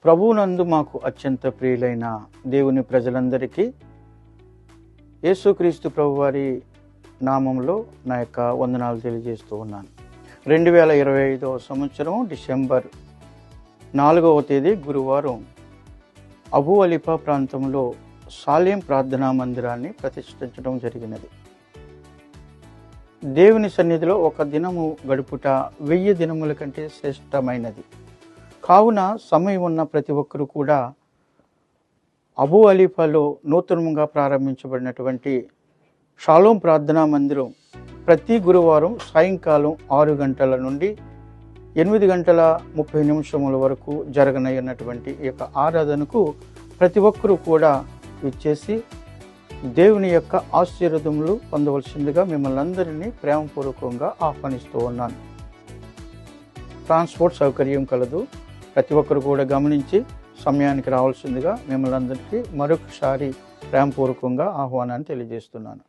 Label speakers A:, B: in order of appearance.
A: ప్రభువునందు మాకు అత్యంత ప్రియులైన దేవుని ప్రజలందరికీ యేసుక్రీస్తు ప్రభువారి నామంలో నా యొక్క వందనాలు తెలియజేస్తూ ఉన్నాను. 2025వ సంవత్సరం డిసెంబర్ 4వ తేదీ గురువారం అబూ అలీఫా ప్రాంతంలో సాలేం ప్రార్థనా మందిరాన్ని ప్రతిష్ఠించడం జరిగినది. దేవుని సన్నిధిలో ఒక దినము గడుపుట 1000 దినముల కంటే శ్రేష్టమైనది. కావున సమయం ఉన్న ప్రతి ఒక్కరూ కూడా అబూ అలీఫాలో నూతనంగా ప్రారంభించబడినటువంటి షాలోం ప్రార్థనా మందిరం ప్రతి గురువారం సాయంకాలం 6 గంటల నుండి 8 గంటల 30 నిమిషముల వరకు జరగనయ్యున్నటువంటి ఈ యొక్క ఆరాధనకు ప్రతి ఒక్కరూ కూడా ఇచ్చేసి దేవుని యొక్క ఆశీర్వాదములు పొందవలసిందిగా మిమ్మల్ని అందరినీ ప్రేమపూర్వకంగా ఆహ్వానిస్తూ ఉన్నాను. ట్రాన్స్పోర్ట్ సౌకర్యం కలదు. ప్రతి ఒక్కరు కూడా గమనించి సమయానికి రావాల్సిందిగా మిమ్మల్ని అందరికీ మరొకసారి ప్రేమపూర్వకంగా ఆహ్వానాన్ని తెలియజేస్తున్నాను.